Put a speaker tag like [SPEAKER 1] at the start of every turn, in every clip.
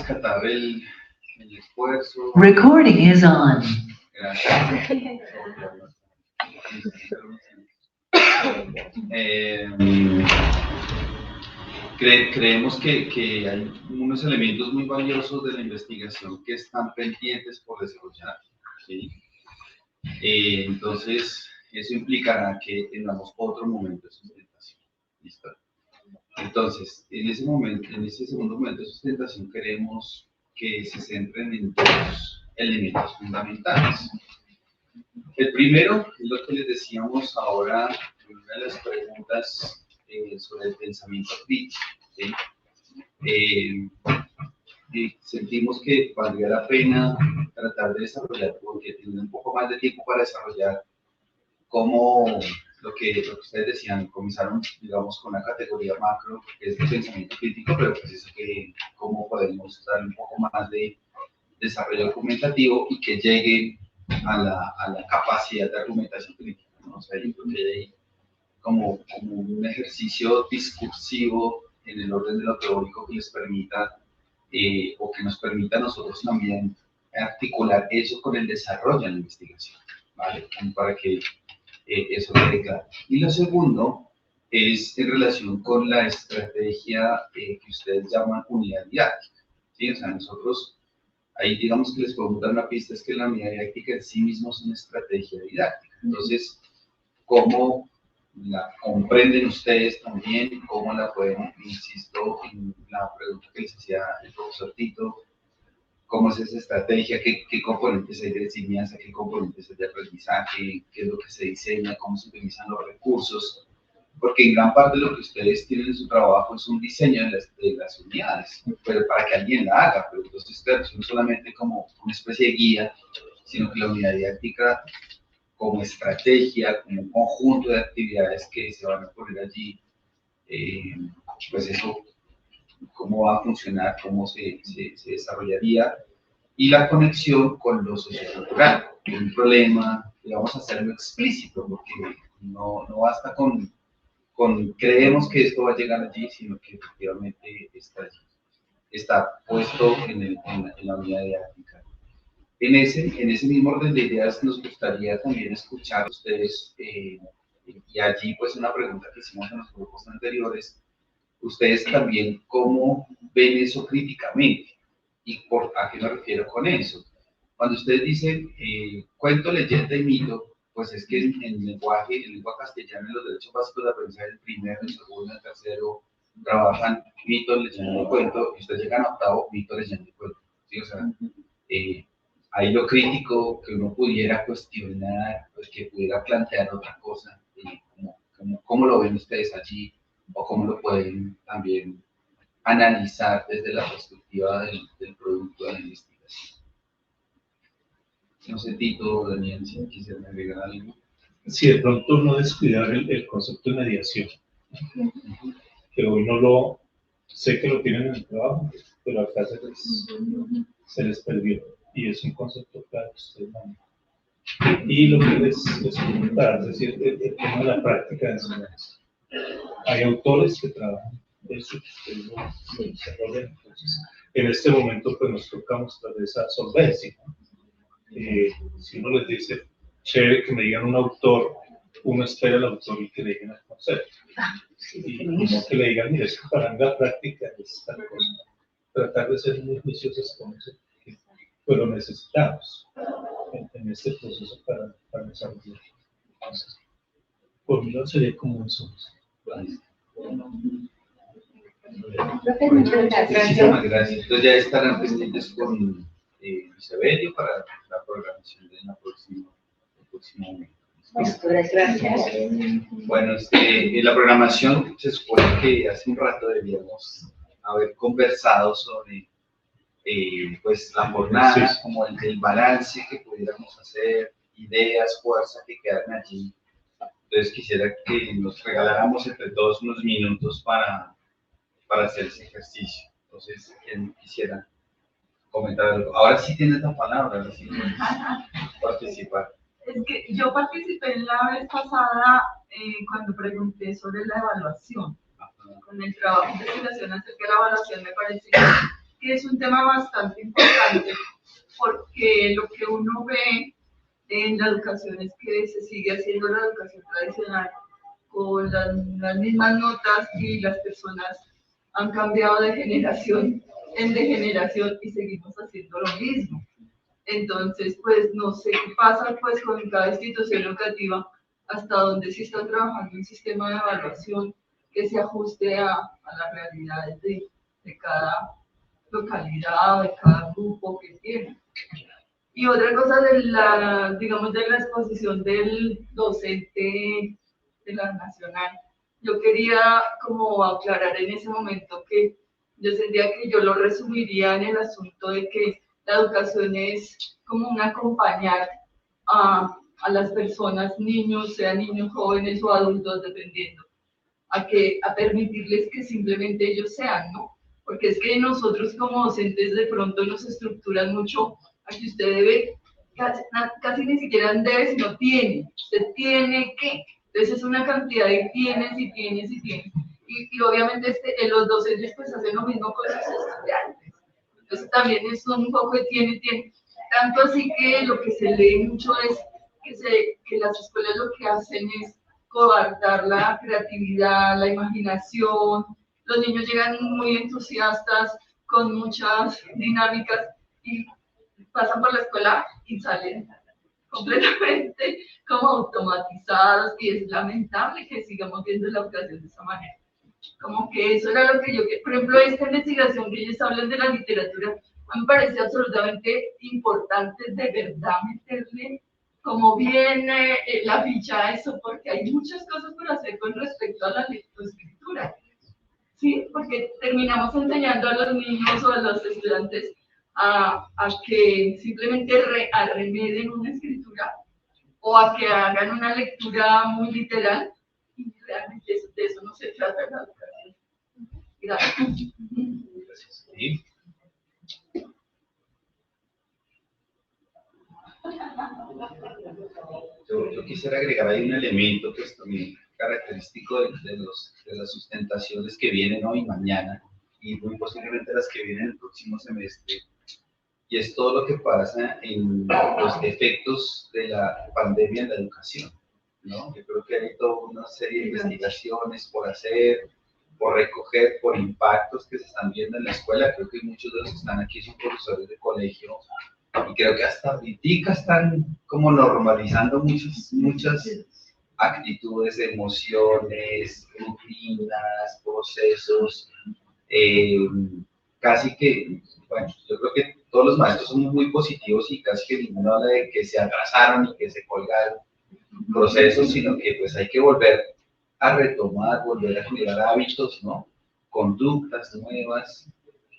[SPEAKER 1] rescatar el esfuerzo.
[SPEAKER 2] Recording is on.
[SPEAKER 1] Gracias. Creemos que hay unos elementos muy valiosos de la investigación que están pendientes por desarrollar, ¿sí? Entonces, eso implicará que tengamos otro momento de sustentación. ¿Listo? Entonces, en ese momento, en ese segundo momento de sustentación, queremos que se centren en dos elementos fundamentales. El primero es lo que les decíamos ahora en una de las preguntas sobre el pensamiento crítico, ¿sí? Y sentimos que valdría la pena tratar de desarrollar, porque tienen un poco más de tiempo para desarrollar cómo lo que ustedes decían, comenzaron, digamos, con una categoría macro, que es el pensamiento crítico, pero pues eso que cómo podemos dar un poco más de desarrollo argumentativo y que llegue a la capacidad de argumentación crítica, ¿no? O sea, yo creo que hay como un ejercicio discursivo en el orden de lo teórico que les permita, o que nos permita a nosotros también articular eso con el desarrollo de la investigación, ¿vale? Como para que eso quede claro. Y lo segundo es en relación con la estrategia que ustedes llaman unidad didáctica, ¿sí? O sea, nosotros ahí digamos que les podemos dar una pista, es que la unidad didáctica en sí mismo es una estrategia didáctica. Entonces, ¿cómo la comprenden ustedes también? ¿Cómo la pueden, insisto, en la pregunta que les hacía el profesor Tito, cómo es esa estrategia, qué componentes hay de enseñanza, qué componentes hay de aprendizaje, qué es lo que se diseña, cómo se utilizan los recursos? Porque en gran parte de lo que ustedes tienen en su trabajo es un diseño de las unidades, pero para que alguien la haga, pero entonces claro, no solamente como una especie de guía, sino que la unidad didáctica como estrategia, como un conjunto de actividades que se van a poner allí, pues eso, cómo va a funcionar, cómo se desarrollaría, y la conexión con lo sociocultural, que es un problema, que vamos a hacerlo explícito, porque no basta con creemos que esto va a llegar allí, sino que efectivamente está allí, está puesto en la unidad didáctica. En ese mismo orden de ideas nos gustaría también escuchar a ustedes, y allí pues una pregunta que hicimos en los grupos anteriores, ustedes también cómo ven eso críticamente, y a qué me refiero con eso. Cuando ustedes dicen cuento, leyenda y mito, pues es que en lengua castellano, en los derechos básicos de aprendizaje, el primero, el segundo, el tercero, trabajan mito, leyenda y cuento, y ustedes llegan a octavo, mito, leyenda y cuento, ¿sí? O sea, ahí lo crítico que uno pudiera cuestionar, pues que pudiera plantear otra cosa, ¿cómo lo ven ustedes allí? O cómo lo pueden también analizar desde la perspectiva del producto de la investigación. No sé, Tito, Daniel, si quisieran agregar algo.
[SPEAKER 3] Sí, de pronto no descuidar el concepto de mediación, que hoy no lo sé, que lo tienen en el trabajo, pero acá se les perdió, y es un concepto claro que ustedes manejan. Y lo que les comentar, es decir, el tema de la práctica de enseñanza. Hay autores que trabajan eso, que ustedes lo desarrollan, entonces en este momento pues nos toca mostrar esa solvencia, ¿no? Si uno les dice, chévere que me digan un autor, uno espera al autor y que le digan el concepto, y no que le digan, mire, es que para la práctica es tal cosa. Tratar de ser muy juiciosos con eso, pues lo necesitamos en este proceso para desarrollar. Entonces, por mí no sería como eso.
[SPEAKER 1] Muchísimas gracias. Entonces ya estarán pendientes con Luis Evelio para la programación de la próxima momento.
[SPEAKER 2] Gracias.
[SPEAKER 1] Bueno, en la programación se supone que hace un rato deberíamos haber conversado sobre pues la jornada, sí, como el balance que pudiéramos hacer, ideas, fuerzas que quedan allí. Entonces quisiera que nos regaláramos entre todos unos minutos para hacer ese ejercicio. Entonces, ¿quién quisiera comentar algo? Ahora sí tienes la palabra, ahora sí puedes participar.
[SPEAKER 4] Es que yo participé en la vez pasada cuando pregunté sobre la evaluación. Con el trabajo de investigación acerca de la evaluación me parece que que es un tema bastante importante, porque lo que uno ve en la educación es que se sigue haciendo la educación tradicional con las mismas notas y las personas han cambiado de generación en generación y seguimos haciendo lo mismo. Entonces, pues no sé qué pasa pues con cada institución educativa, hasta donde se está trabajando un sistema de evaluación que se ajuste a las realidades de cada localidad, de cada grupo que tiene. Y otra cosa de la, digamos, de la exposición del docente de la nacional, yo quería como aclarar en ese momento que yo sentía que yo lo resumiría en el asunto de que la educación es como un acompañar a las personas, niños, sean niños jóvenes o adultos, dependiendo, a permitirles que simplemente ellos sean, ¿no? Porque es que nosotros como docentes de pronto nos estructuran mucho a que usted debe, casi ni siquiera debe, sino tiene, usted tiene que, entonces es una cantidad de tienes y tienes y tienes, y obviamente los docentes pues hacen lo mismo con sus estudiantes, entonces también es un poco de tiene, tanto así que lo que se lee mucho es que las escuelas lo que hacen es coartar la creatividad, la imaginación. Los niños llegan muy entusiastas, con muchas dinámicas y pasan por la escuela y salen completamente como automatizados y es lamentable que sigamos viendo la educación de esa manera. Como que eso era lo que yo, por ejemplo, esta investigación que ellos hablan de la literatura, a mí me parece absolutamente importante de verdad meterle como bien la ficha a eso, porque hay muchas cosas por hacer con respecto a la lectoescritura, ¿sí? Porque terminamos enseñando a los niños o a los estudiantes a que simplemente arremeden una escritura o a que hagan una lectura muy literal, y realmente de eso no se trata la educación. Gracias.
[SPEAKER 1] Gracias. ¿Sí? Yo quisiera agregar ahí un elemento que es también característico de las sustentaciones que vienen hoy y mañana, y muy posiblemente las que vienen el próximo semestre, y es todo lo que pasa en los efectos de la pandemia en la educación, ¿no? Yo creo que hay toda una serie de investigaciones por hacer, por recoger, por impactos que se están viendo en la escuela. Creo que muchos de los que están aquí son profesores de colegio, y creo que hasta ahorita están como normalizando muchas actitudes, emociones, rutinas, procesos, casi que, bueno, yo creo que todos los maestros son muy positivos y casi que ninguno habla de que se atrasaron y que se colgaron procesos, sino que pues hay que volver a retomar, volver a generar hábitos, ¿no? Conductas nuevas,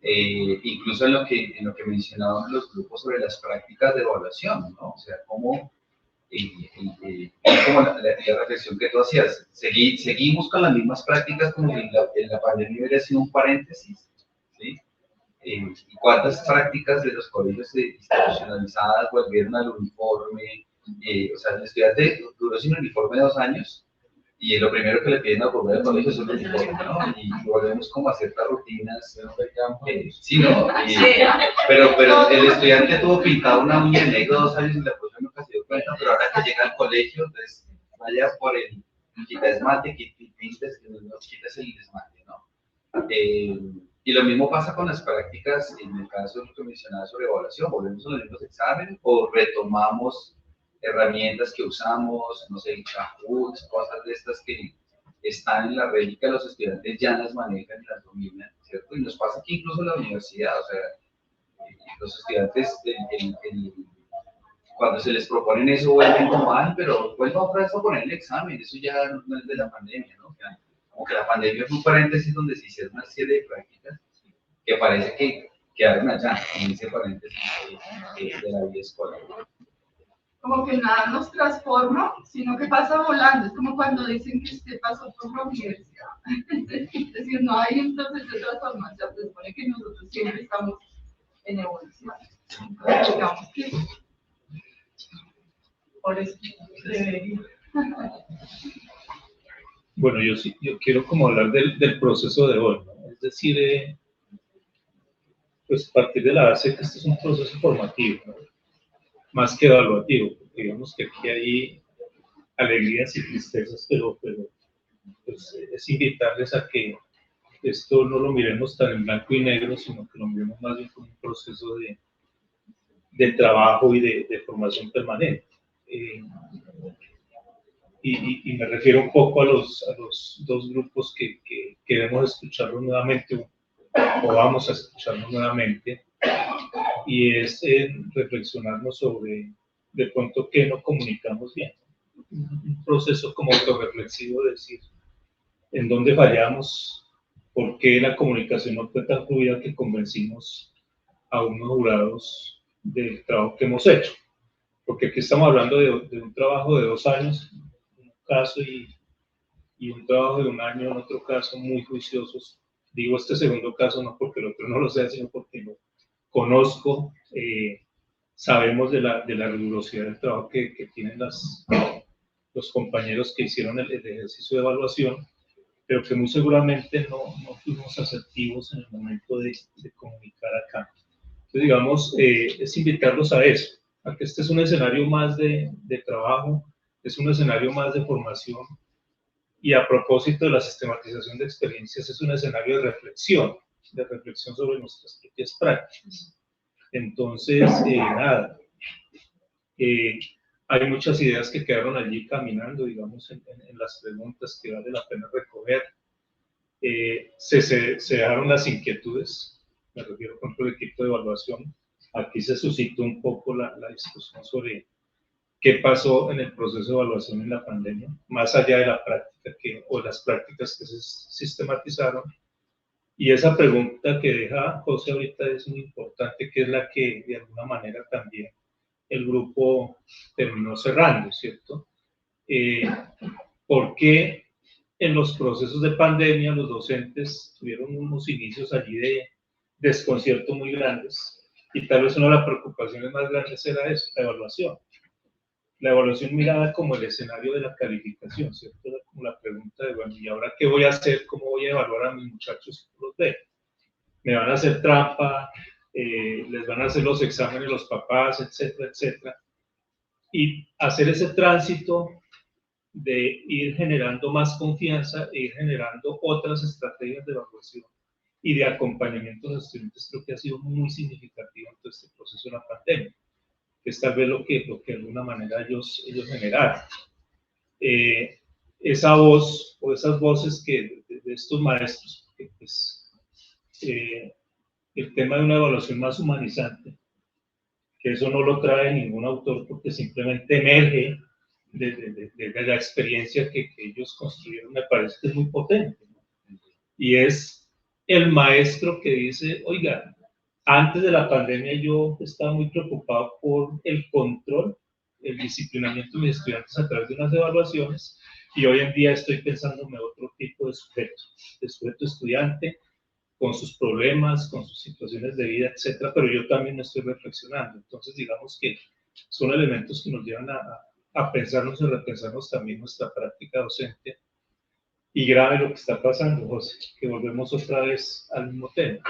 [SPEAKER 1] incluso en lo que mencionaban los grupos sobre las prácticas de evaluación, ¿no? O sea, cómo, como la reflexión que tú hacías, seguimos con las mismas prácticas como si en la pandemia hubiera sido un paréntesis, ¿sí? ¿Y cuántas prácticas de los colegios institucionalizadas volvieron al uniforme? O sea, el estudiante duró sin uniforme 2 años y lo primero que le piden a volver al colegio es un uniforme, ¿no? Y volvemos como a ciertas rutinas, sí, ¿no? Pero el estudiante tuvo pintado una uña en negro 2 años y la profesora nunca se dio cuenta, pero ahora que llega al colegio, entonces vaya por el quita esmate, quites el esmate, ¿no? Y lo mismo pasa con las prácticas, en el caso de lo que mencionaba sobre evaluación, volvemos a los mismos exámenes o retomamos herramientas que usamos, no sé, Kahoot, cosas de estas que están en la red y que los estudiantes ya las manejan y las dominan, ¿cierto? Y nos pasa aquí incluso en la universidad, o sea, los estudiantes, cuando se les proponen eso, vuelven como, ay, pero vuelvo otra vez a poner el examen, eso ya no es de la pandemia, ¿no? O sea, como que la pandemia fue un paréntesis donde se hicieron una serie de prácticas que parece que quedaron allá, en ese paréntesis de la vida escolar.
[SPEAKER 4] Como que nada nos transforma, sino que pasa volando. Es como cuando dicen que usted pasó por la universidad. Es decir, no hay entonces de transformación. Se supone que nosotros siempre estamos en evolución. Entonces, digamos que por eso debería.
[SPEAKER 3] Bueno, yo quiero como hablar del proceso de hoy, ¿no? Es decir, pues partir de la base que este es un proceso formativo, ¿no? Más que evaluativo, porque digamos que aquí hay alegrías y tristezas, pero pues, es invitarles a que esto no lo miremos tan en blanco y negro, sino que lo miremos más bien como un proceso de trabajo y de formación permanente. Y me refiero un poco a los dos grupos que queremos escucharlos nuevamente o vamos a escucharlos nuevamente, y es reflexionarnos sobre de pronto qué no comunicamos bien. Un proceso como autorreflexivo de decir en dónde fallamos, por qué la comunicación no fue tan fluida que convencimos a unos jurados del trabajo que hemos hecho. Porque aquí estamos hablando de un trabajo de 2 años, en un caso, y un trabajo de 1 año en otro caso, muy juiciosos. Digo este segundo caso no porque el otro no lo sea, sino porque lo conozco, sabemos de la rigurosidad del trabajo que tienen los compañeros que hicieron el ejercicio de evaluación, pero que muy seguramente no fuimos asertivos en el momento de comunicar acá. Entonces, digamos, es invitarlos a eso, a que este es un escenario más de trabajo, es un escenario más de formación, y a propósito de la sistematización de experiencias, es un escenario de reflexión sobre nuestras propias prácticas. Entonces, nada, hay muchas ideas que quedaron allí caminando, digamos, en las preguntas que vale la pena recoger. Se dejaron las inquietudes, me refiero por ejemplo al equipo de evaluación. Aquí se suscitó un poco la discusión sobre qué pasó en el proceso de evaluación en la pandemia, más allá de la práctica o las prácticas que se sistematizaron. Y esa pregunta que deja José ahorita es muy importante, que es la que de alguna manera también el grupo terminó cerrando, ¿cierto? ¿Por qué en los procesos de pandemia los docentes tuvieron unos inicios allí de desconcierto muy grandes? Y tal vez una de las preocupaciones más grandes era eso, la evaluación. La evaluación mirada como el escenario de la calificación, ¿cierto? Era como la pregunta de, bueno, ¿y ahora qué voy a hacer? ¿Cómo voy a evaluar a mis muchachos si no los veo? ¿Me van a hacer trampa? ¿Les van a hacer los exámenes los papás? Etcétera, etcétera. Y hacer ese tránsito de ir generando más confianza e ir generando otras estrategias de evaluación y de acompañamiento de los estudiantes, creo que ha sido muy significativo en todo este proceso de la pandemia, que es tal vez lo que de alguna manera ellos generaron. Esa voz o esas voces que de estos maestros, que pues, el tema de una evaluación más humanizante, que eso no lo trae ningún autor porque simplemente emerge de la experiencia que ellos construyeron, me parece que es muy potente, ¿no? Y es el maestro que dice, oiga, antes de la pandemia yo estaba muy preocupado por el control, el disciplinamiento de mis estudiantes a través de unas evaluaciones, y hoy en día estoy pensándome otro tipo de sujeto estudiante, con sus problemas, con sus situaciones de vida, etcétera, pero yo también estoy reflexionando. Entonces, digamos que son elementos que nos llevan a pensarnos y repensarnos también nuestra práctica docente. Y grave lo que está pasando, José, que volvemos otra vez al mismo tema.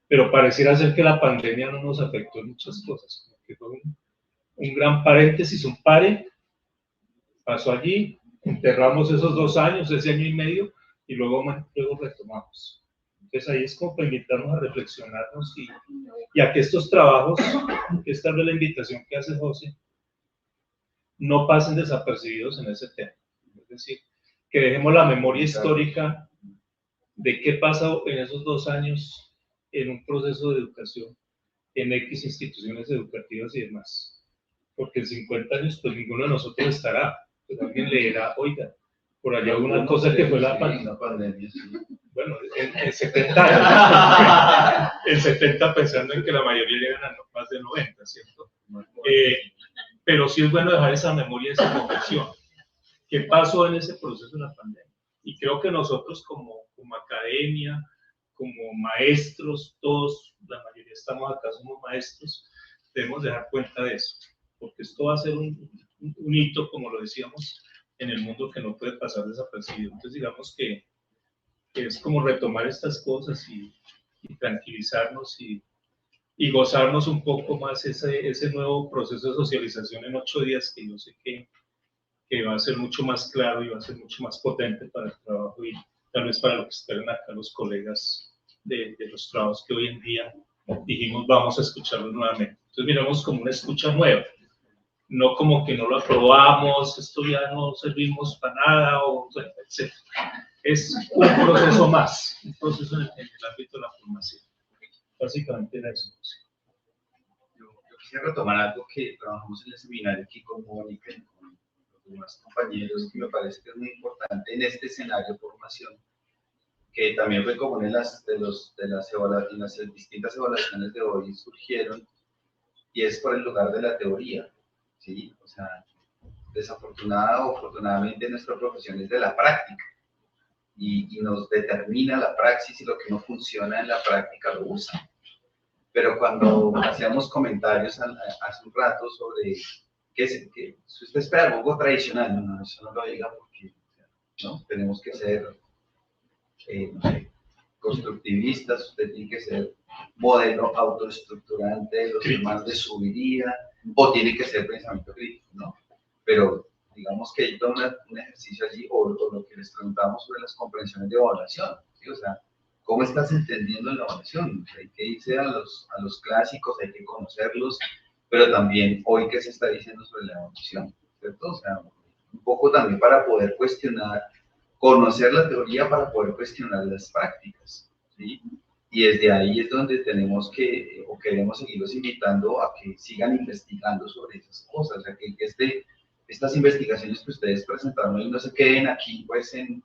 [SPEAKER 3] Pero pareciera ser que la pandemia no nos afectó en muchas cosas, como que fue un gran paréntesis, un pare, pasó allí, enterramos esos 2 años, ese año y medio, y luego retomamos. Entonces ahí es como para invitarnos a reflexionarnos y a que estos trabajos, que esta es la invitación que hace José, no pasen desapercibidos en ese tema. Es decir, que dejemos la memoria histórica de qué pasó en esos 2 años en un proceso de educación, en X instituciones educativas y demás. Porque en 50 años, pues ninguno de nosotros estará, pues alguien leerá, oiga, por allá hubo una cosa que fue la pandemia. Bueno, en 70 años, en 70 pensando en que la mayoría llegan a más de 90, ¿cierto? Pero sí es bueno dejar esa memoria, esa reflexión. ¿Qué pasó en ese proceso de la pandemia? Y creo que nosotros como academia, como maestros, todos, la mayoría estamos acá, somos maestros, debemos dejar cuenta de eso, porque esto va a ser un hito, como lo decíamos, en el mundo que no puede pasar desapercibido. Entonces digamos que es como retomar estas cosas y tranquilizarnos y y gozarnos un poco más ese nuevo proceso de socialización en 8 días, que yo sé que va a ser mucho más claro y va a ser mucho más potente para el trabajo y tal vez para lo que esperan acá los colegas de los trabajos que hoy en día dijimos vamos a escucharlos nuevamente. Entonces miramos como una escucha nueva, no como que no lo aprobamos, esto ya no servimos para nada, etc. Es un proceso más, un proceso en el ámbito de la formación. Básicamente era eso.
[SPEAKER 1] Yo quisiera retomar algo que trabajamos en el seminario aquí con Mónica y con los demás compañeros, que me parece que es muy importante en este escenario de formación, que también fue común en las distintas evaluaciones de hoy surgieron, y es por el lugar de la teoría, ¿sí? O sea, desafortunada o afortunadamente nuestra profesión es de la práctica, y nos determina la praxis, y lo que no funciona en la práctica lo usa. Pero cuando hacíamos comentarios hace un rato sobre que si usted espera algo tradicional, no, eso no lo diga porque ¿no? Tenemos que ser no sé, constructivistas, usted tiene que ser modelo autoestructurante de los demás de su vida, o tiene que ser pensamiento crítico, ¿no? Pero digamos que hay todo un ejercicio allí, o lo que les preguntamos sobre las comprensiones de evaluación, ¿sí? O sea, ¿cómo estás entendiendo la evaluación? Hay que irse a los clásicos, hay que conocerlos, pero también hoy qué se está diciendo sobre la evaluación, ¿cierto? O sea, un poco también para poder cuestionar, conocer la teoría para poder cuestionar las prácticas, ¿sí? Y desde ahí es donde tenemos que, o queremos seguirlos invitando a que sigan investigando sobre esas cosas, o sea, que estas investigaciones que ustedes presentaron hoy no se queden aquí, pues, en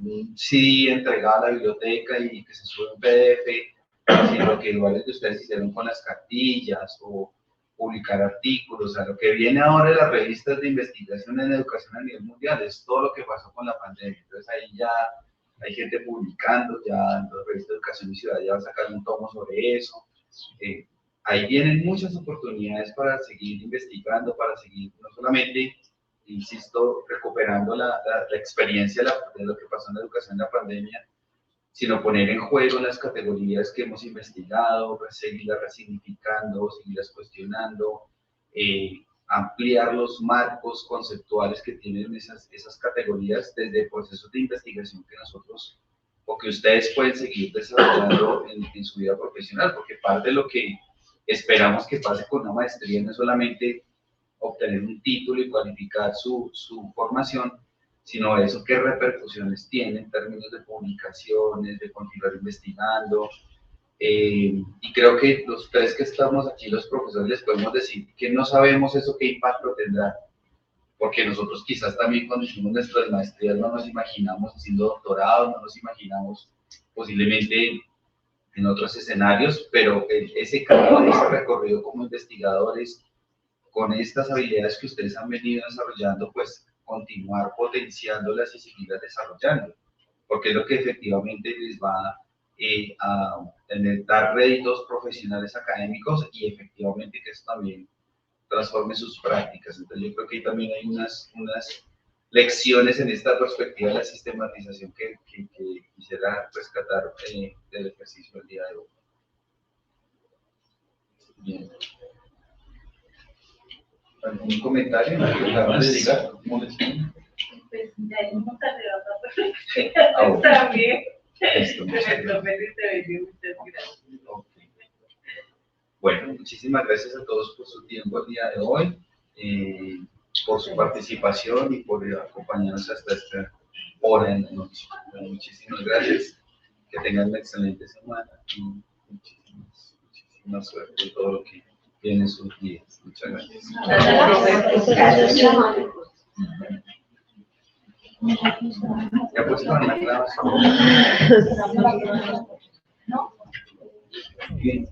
[SPEAKER 1] un CD entregado a la biblioteca y que se sube un PDF, sino que igual es que ustedes hicieron con las cartillas o publicar artículos. O sea, lo que viene ahora de las revistas de investigación en educación a nivel mundial es todo lo que pasó con la pandemia. Entonces ahí ya hay gente publicando, ya en la revista de Educación y Ciudad ya va a sacar un tomo sobre eso. Ahí vienen muchas oportunidades para seguir investigando, para seguir no solamente, insisto, recuperando la experiencia de lo que pasó en la educación en la pandemia, sino poner en juego las categorías que hemos investigado, seguirlas resignificando, seguirlas cuestionando, ampliar los marcos conceptuales que tienen esas categorías desde procesos de investigación que nosotros o que ustedes pueden seguir desarrollando en su vida profesional, porque parte de lo que esperamos que pase con una maestría no es solamente obtener un título y cualificar su formación, sino eso qué repercusiones tiene en términos de publicaciones, de continuar investigando. Y creo que los tres que estamos aquí, los profesores, les podemos decir que no sabemos eso qué impacto tendrá, porque nosotros quizás también cuando hicimos nuestras maestrías no nos imaginamos haciendo doctorado, no nos imaginamos posiblemente en otros escenarios, pero ese camino, ese recorrido como investigadores, con estas habilidades que ustedes han venido desarrollando, pues continuar potenciándolas y seguirlas desarrollando, porque es lo que efectivamente les va a dar réditos profesionales académicos y efectivamente que eso también transforme sus prácticas. Entonces yo creo que ahí también hay unas lecciones en esta perspectiva de la sistematización que quisiera rescatar del ejercicio del día de hoy. Bien. ¿Algún comentario? ¿Algo de diga?
[SPEAKER 5] Pues ya hemos arribado también.
[SPEAKER 1] Esto,
[SPEAKER 5] Se me promete y te bendiga. Muchas gracias.
[SPEAKER 1] Okay. Bueno, muchísimas gracias a todos por su tiempo el día de hoy, por su participación y por acompañarnos hasta esta hora en la noche. Bueno, muchísimas gracias, que tengan una excelente semana y muchísima suerte en todo lo que viene en sus días. Muchas gracias. Ya pues con la grabación. Bien.